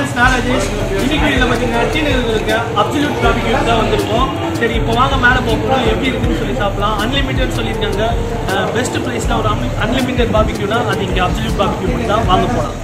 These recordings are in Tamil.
friends, நான் ராஜேஷ். இன்னைக்கு வீடியோல பாத்தீங்கன்னா சீனர்கள் இருக்க அப்சல்யூட் பாபிக்யூ தான் வந்திருக்கோம். சரி இப்போ வாங்க மேல போறோம். எப்படி இருக்குன்னு சொல்லி சாப்பிடலாம். அன்லிமிட்டட் சொல்லிருக்காங்க. பெஸ்ட் பிரைஸ்ல ஒரு அன்லிமிட்டட் பாபிக்யூனா அது இங்க அப்சல்யூட் பாபிக்யூ மட்டும் தான். வாங்க போலாம்.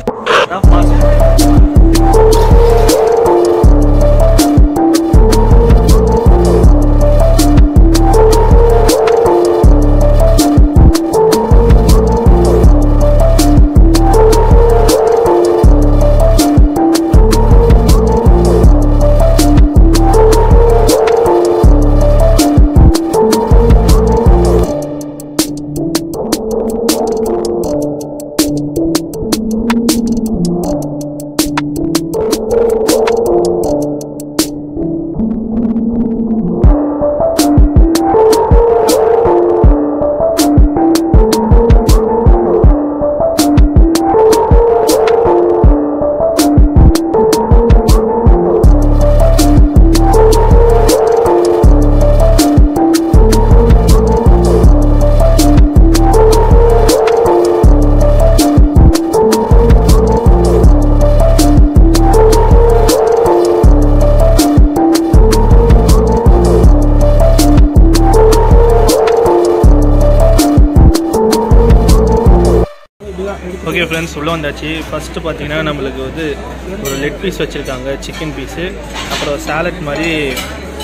ஓகே ஃப்ரெண்ட்ஸ், உள்ளே வந்தாச்சு. ஃபஸ்ட்டு பார்த்தீங்கன்னா நம்மளுக்கு வந்து ஒரு லெக் பீஸ் வச்சுருக்காங்க, சிக்கன் பீஸு. அப்புறம் சாலட் மாதிரி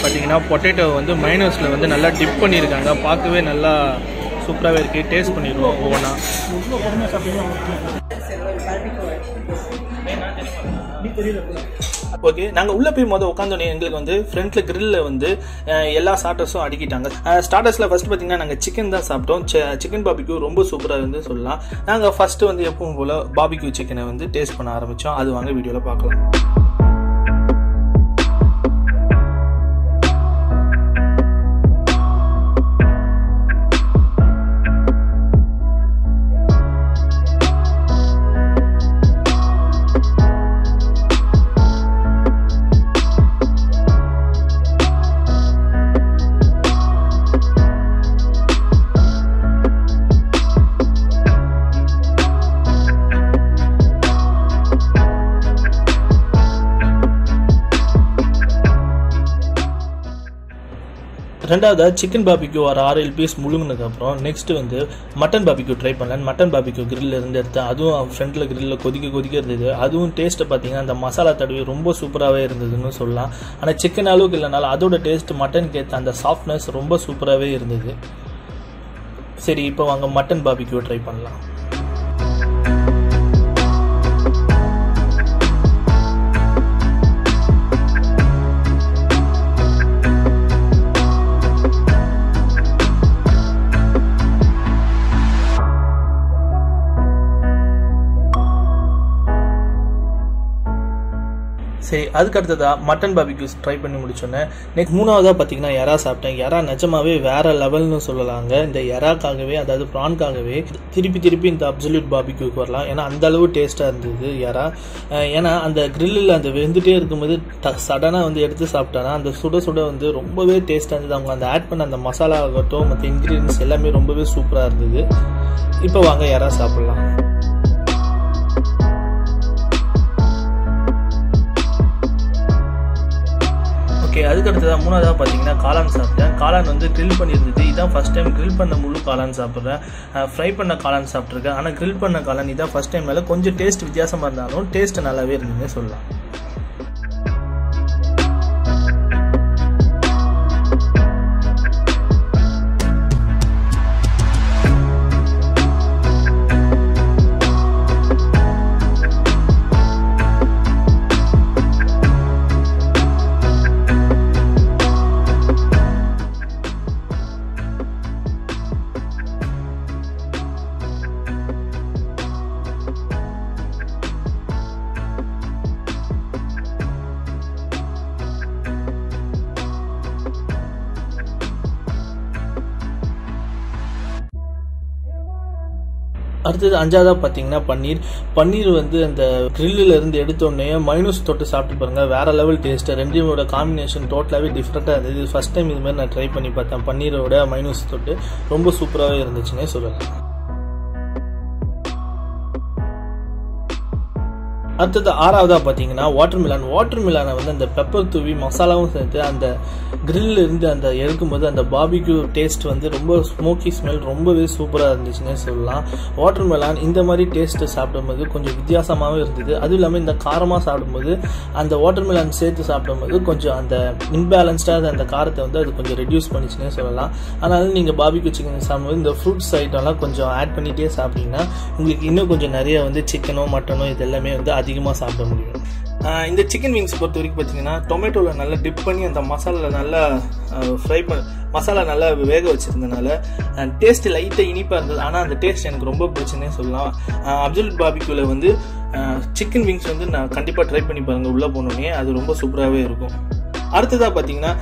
பார்த்தீங்கன்னா பொட்டேட்டோ வந்து மைனஸில் வந்து நல்லா டிப் பண்ணியிருக்காங்க. பார்க்கவே நல்லா சூப்பராகவே இருக்குது. டேஸ்ட் பண்ணிடுவோம் ஒவ்வொன்றா. ஓகே, நாங்கள் உள்ளே போய் உட்காந்தோடனே எங்களுக்கு வந்து ஃப்ரண்ட்டில் கிரில்லில் வந்து எல்லா ஸ்டார்டர்ஸும் அடிக்கிட்டாங்க. ஸ்டார்டர்ஸில் ஃபஸ்ட்டு பார்த்தீங்கன்னா நாங்கள் சிக்கன் தான் சாப்பிட்டோம். சிக்கன் பாபிக்யூ ரொம்ப சூப்பராக இருந்து சொல்லலாம். நாங்கள் ஃபஸ்ட்டு வந்து எப்பவும் போல் பாபிக்யூ சிக்கனை வந்து டேஸ்ட் பண்ண ஆரம்பித்தோம். அது வாங்க வீடியோவில் பார்க்கலாம். ரெண்டாவது சிக்கன் பாபிக்யூ ஒரு 6-7 பீஸ் முழுங்கினதுக்கப்புறம் நெக்ஸ்ட்டு வந்து மட்டன் பாபிக்யூ ட்ரை பண்ணலான்னு மட்டன் பாபிக்யூ கிரில்ல இருந்து எடுத்தேன். அதுவும் ஃப்ரண்ட்டில் கிரில்லில் கொதிக்க இருந்தது. அதுவும் டேஸ்ட்டை பார்த்தீங்கன்னா அந்த மசாலா தடவி ரொம்ப சூப்பராகவே இருந்ததுன்னு சொல்லலாம். ஆனால் சிக்கன் அளவுக்கு இல்லைனாலும் அதோட டேஸ்ட் மட்டனுக்கு ஏற்ற அந்த சாஃப்ட்னஸ் ரொம்ப சூப்பராகவே இருந்தது. சரி, இப்போ வாங்க மட்டன் பாபிக்யூ ட்ரை பண்ணலாம். சரி, அதுக்கு அடுத்ததாக மட்டன் பாபிக்யூஸ் ட்ரை பண்ணி முடிச்சோன்னே நெக்ஸ்ட் மூணாவதாக பார்த்தீங்கன்னா எறா சாப்பிட்டேன். எறா நிஜமாவே வேறு லெவல்னு சொல்லலாங்க. இந்த எறாக்காகவே, அதாவது ப்ரான்காகவே திருப்பி இந்த அப்சல்யூட் பாபிக்யூக்கு வரலாம். ஏன்னா அந்த அளவு டேஸ்ட்டாக இருந்தது எறா. ஏன்னா அந்த கிரில்லில் அந்த வெந்துட்டே இருக்கும்போது சடனாக வந்து எடுத்து சாப்பிட்டானா அந்த சுட வந்து ரொம்பவே டேஸ்ட்டாக இருந்தது. அவங்க அந்த ஆட் பண்ண அந்த மசாலா ஆகட்டும், மற்ற இன்க்ரீடியன்ஸ் எல்லாமே ரொம்பவே சூப்பராக இருந்தது. இப்போ வாங்க எறா சாப்பிட்லாம். ஓகே, அதுக்கு அடுத்ததாக மூணாவதாக பார்த்தீங்கன்னா காளான் சாப்பிட்டேன். காளான் வந்து கிரில் பண்ணியிருந்தது. இதான் ஃபஸ்ட் டைம் கிரில் பண்ண முழு காளான் சாப்பிட்றேன். ஃப்ரை பண்ண காளான் சாப்பிட்ருக்கேன். ஆனால் கிரில் பண்ண காளான் இதான் ஃபஸ்ட் டைம். மேலே கொஞ்சம் டேஸ்ட் வித்தியாசமாக இருந்தாலும் டேஸ்ட் நல்லாவே இருந்ததுன்னு சொல்லலாம். அடுத்தது அஞ்சாவதாக பார்த்தீங்கன்னா பன்னீர் வந்து அந்த கிரில்லில் இருந்து எடுத்தோடனே மைனஸ் தொட்டு சாப்பிட்டு பாருங்க, வேற லெவல் டேஸ்ட்டு. ரெண்டுமோட காம்பினேஷன் டோட்டலாகவே டிஃப்ரெண்ட்டாக இருந்தது. ஃபர்ஸ்ட் டைம் இது மாதிரி நான் ட்ரை பண்ணி பார்த்தேன். பன்னீரோட மைனஸ் தொட்டு ரொம்ப சூப்பராகவே இருந்துச்சுன்னே சொல்லலாம். அடுத்தது ஆறாவதா பார்த்தீங்கன்னா வாட்டர் மிலானை வந்து அந்த பெப்பர் தூவி மசாலாவும் சேர்த்து அந்த கிரில் இருந்து அந்த எடுக்கும்போது அந்த பார்பிக்யூ டேஸ்ட் வந்து ரொம்ப ஸ்மோக்கி ஸ்மெல் ரொம்பவே சூப்பராக இருந்துச்சுன்னே சொல்லலாம். வாட்டர் மிலான் இந்த மாதிரி டேஸ்ட்டு சாப்பிடும்போது கொஞ்சம் வித்தியாசமாகவே இருந்தது. அதுவும் இல்லாமல் இந்த காரமாக சாப்பிடும்போது அந்த வாட்டர் மிலான் சேர்த்து சாப்பிடும்போது கொஞ்சம் அந்த இன்பேலன்ஸ்டாக அந்த காரத்தை வந்து அது கொஞ்சம் ரெடியூஸ் பண்ணிச்சுன்னே சொல்லலாம். அதனால நீங்கள் பார்பிக்யூ சிக்கன் சாப்பிடும்போது இந்த ஃப்ரூட்ஸ் ஐட்டம்லாம் கொஞ்சம் ஆட் பண்ணிகிட்டே சாப்பிட்டீங்கன்னா உங்களுக்கு இன்னும் கொஞ்சம் நிறைய வந்து சிக்கனோ மட்டனோ இது எல்லாமே வந்து அதிகமாக சாப்பிட முடியும். இந்த சிக்கன் விங்ஸ் பொறுத்த வரைக்கும் பார்த்தீங்கன்னா டொமேட்டோவில் நல்லா டிப் பண்ணி அந்த மசாலாவில் நல்லா மசாலா நல்லா வேக வச்சுருந்தனால டேஸ்ட் லைட்டாக இனிப்பாக இருந்தது. ஆனால் அந்த டேஸ்ட் எனக்கு ரொம்ப பிடிச்சுன்னே சொல்லலாம். அப்சல்யூட் பார்பிக்யூவில் வந்து சிக்கன் விங்ஸ் வந்து நான் கண்டிப்பாக ட்ரை பண்ணி பாருங்கள். உள்ளே போனோடனே அது ரொம்ப சூப்பராகவே இருக்கும். அடுத்ததாக பார்த்தீங்கன்னா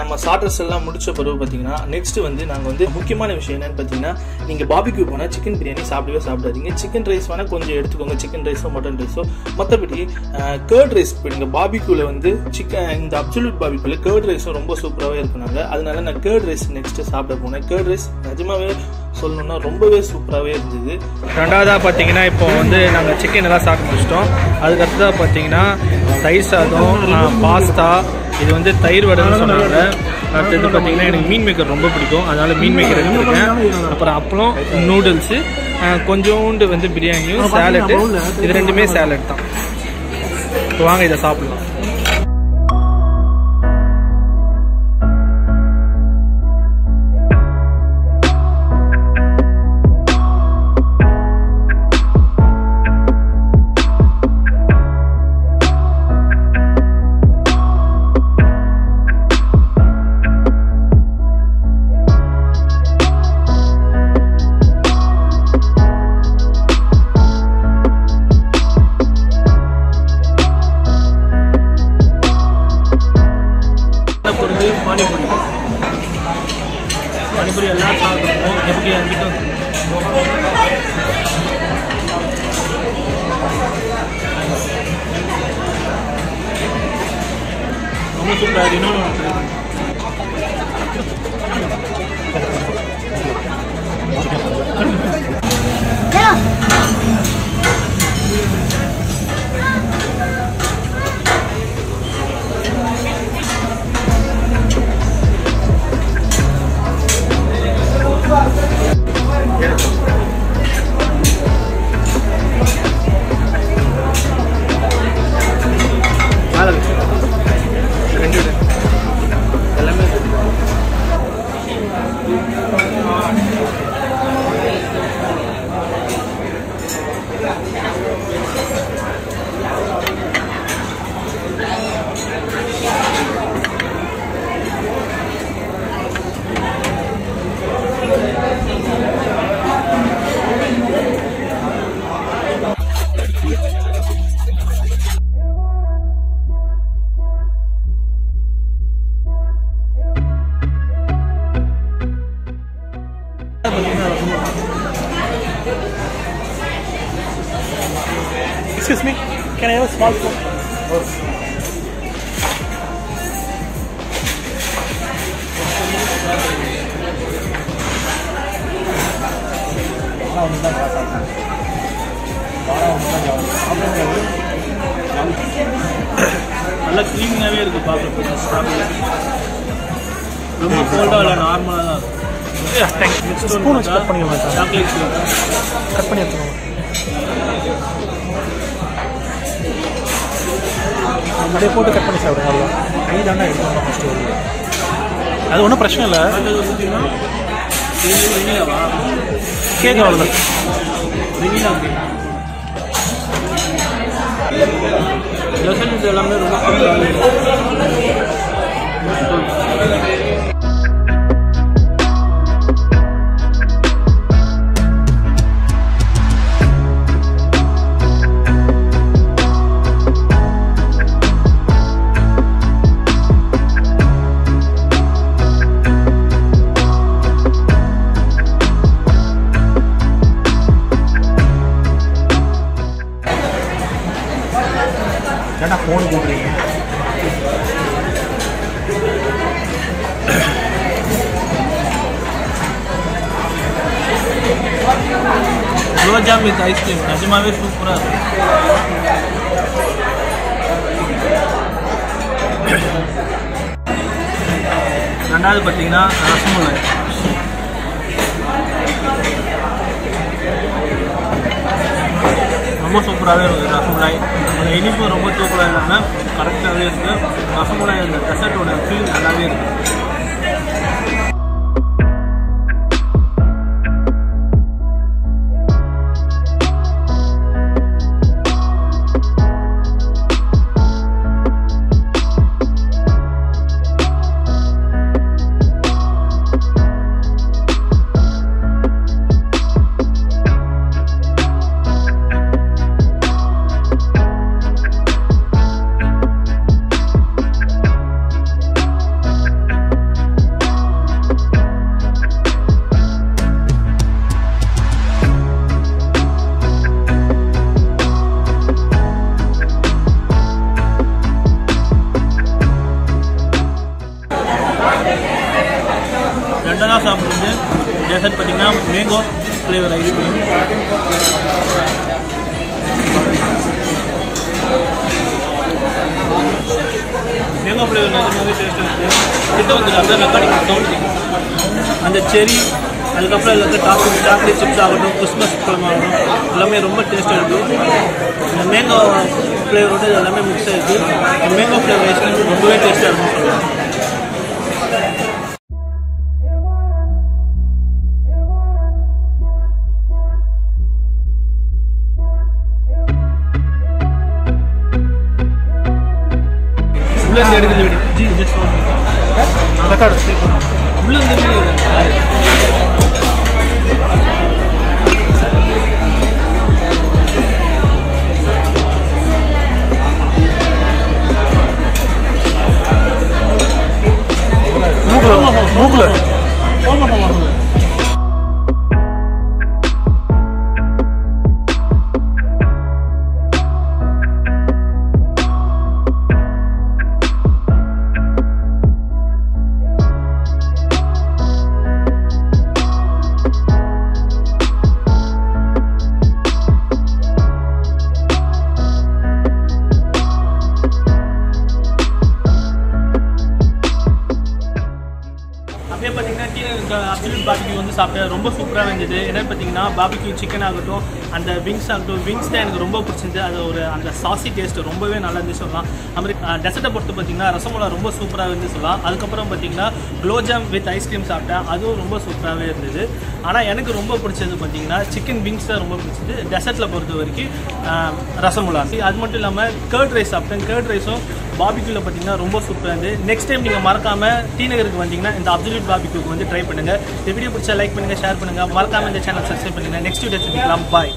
நம்ம ஸ்டார்டர்ஸ் எல்லாம் முடிச்ச பிறகு பார்த்தீங்கன்னா நெக்ஸ்ட் வந்து நாங்கள் வந்து முக்கியமான விஷயம் என்னன்னு பார்த்தீங்கன்னா நீங்கள் பார்பிக்யூ போனால் சிக்கன் பிரியாணி சாப்பிடாதீங்க. சிக்கன் ரைஸ் வேணால் கொஞ்சம் எடுத்துக்கோங்க, சிக்கன் ரைஸோ மட்டன் ரைஸோ. மற்றபடி கர்ட் ரைஸ் போயிடுங்க. பார்பிக்யூவில் வந்து இந்த அப்சல்யூட் பார்பிக்யூவில் கர்ட் ரைஸும் ரொம்ப சூப்பராகவே இருக்குனாங்க. அதனால நான் கர்ட் ரைஸ் நெக்ஸ்ட்டு சாப்பிட போனேன். கர்ட் ரைஸ் நிஜமாவே சொல்லணும்னா ரொம்பவே சூப்பராகவே இருந்தது. ரெண்டாவதாக பார்த்தீங்கன்னா இப்போ வந்து நாங்கள் சிக்கன் எல்லாம் சாப்பிட்டு முடிச்சிட்டோம். அதுக்கடுத்ததாக பார்த்தீங்கன்னா தயிர் சாதம், பாஸ்தா, இது வந்து தயிர் வடைன்னு சொன்னாங்க. அடுத்தது பார்த்தீங்கன்னா எனக்கு மீன் மேக்கர் ரொம்ப பிடிக்கும், அதனால மீன் மேக்கர் எடுத்துருக்கேன். அப்புறம் அப்பளம், நூடுல்ஸு, கொஞ்சோண்டு வந்து பிரியாணியும், சேலட்டு. இது ரெண்டுமே சேலட் தான். இப்போ வாங்க இதை சாப்பிடலாம். பானிபூரி எல்லாம் சாப்பிடுவோம். எப்படி ரொம்ப சூப்பராக இன்னொன்று Excuse me, can I have a small phone? நல்லா க்ளீனாகவே இருக்குது பார்க்குறதுக்கு. ரொம்ப கோல்டாக இல்லை, நார்மலாக தான் இருக்குது. ஸ்பூன் வச்சு கட் பண்ணிக்கலாம் சார். சாக்லேட் கட் பண்ணி எடுத்துக்கோங்க. அப்படியே போட்டு கட் பண்ணி சாப்பிடுங்க. அவ்வளோ கை தானே எடுக்கணும் ஃபஸ்ட்டு. அது ஒன்றும் பிரச்சனை இல்லை. கேக் அவ்வளோதான். இது எல்லாமே ரொம்ப ஏன்னா ஃபோனு போடுறீங்க. குலோப் ஜாம் வித் ஐஸ்கிரீம் நிஜமாவே சூப்பராக இருக்கும். ரெண்டாவது பார்த்தீங்கன்னா ரசமலாய். ரொம்ப சூப்பராகவே இருக்குது ரசமலாய். அந்த இனிப்பு ரொம்ப தூக்கலாக இல்லாமல் கரெக்டாகவே இருக்குது. ரசமலாய் அந்த டெசர்ட்டோட ஃபீல் நல்லாவே இருக்குது. ரெண்டாவது சாப்பிடுறது டெசர்ட் பார்த்தீங்கன்னா mango flavour ice cream. Mango flavour நிஜமாவே டேஸ்ட்டாக இருக்குது. கிட்ட வந்து அப்படியே மெக்கானிக் சவுண்ட் அந்த செரி, அதுக்கப்புறம் எல்லாத்தையும் சாக்லேட் சிப்ஸ் ஆகட்டும், கிறிஸ்மஸ் பழம் ஆகட்டும், எல்லாமே ரொம்ப டேஸ்ட்டாக இருக்குது. இந்த மேங்கோ ஃப்ளேவரோட எல்லாமே மிக்ஸ் ஆகிருக்கு. இந்த மேங்கோ ஃப்ளேவர் ஐஸ்கிரீம் ரொம்பவே டேஸ்ட்டாக இருக்கும்னு சொல்லலாம். எடுத்து ஜி ஜஸ்ட் உள்ள மூக்குல அப்சல்யூட் பாபிக்யூ வந்து சாப்பிட்டேன். ரொம்ப சூப்பராக இருந்தது. என்னென்னு பார்த்தீங்கன்னா பாபிக்யூ சிக்கன் ஆகட்டும், அந்த விங்ஸ் ஆகட்டும், விங்ஸ் தான் எனக்கு ரொம்ப பிடிச்சிருந்து. அது ஒரு அந்த சாசி டேஸ்ட் ரொம்பவே நல்லா இருந்து சொல்லலாம். அது மாதிரி டெசர்ட்டை பொறுத்து பார்த்தீங்கன்னா ரசமலாய் ரொம்ப சூப்பராக இருந்து சொல்லலாம். அதுக்கப்புறம் பார்த்தீங்கன்னா குலோப்ஜாம் வித் ஐஸ்கிரீம் சாப்பிட்டேன். அதுவும் ரொம்ப சூப்பராகவே இருந்தது. ஆனால் எனக்கு ரொம்ப பிடிச்சது பார்த்தீங்கன்னா சிக்கன் விங்ஸ் தான் ரொம்ப பிடிச்சது டெசர்ட்டில் பொறுத்த வரைக்கும். ரசமலாய் அது மட்டும் இல்லாமல் கர்ட் ரைஸ் சாப்பிட்டேன். கர்ட் ரைஸும் பாபிக்யூவில் பார்த்தீங்கன்னா ரொம்ப சூப்பராக இருந்து. நெக்ஸ்ட் டைம் நீங்கள் மறக்காமல் டி நகருக்கு வந்தீங்கன்னா இந்த அப்சல்யூட் பாபிக்யூக்கு வந்து ட்ரை பண்ணுங்கள். இந்த வீடியோ பிடிச்சா லைக் பண்ணுங்கள், ஷேர் பண்ணுங்கள், மறக்காமல் இந்த சேனல் சப்ஸ்கிரைப் பண்ணுங்கள். நெக்ஸ்ட் வீடியோ சந்திக்கலாம். பாய்.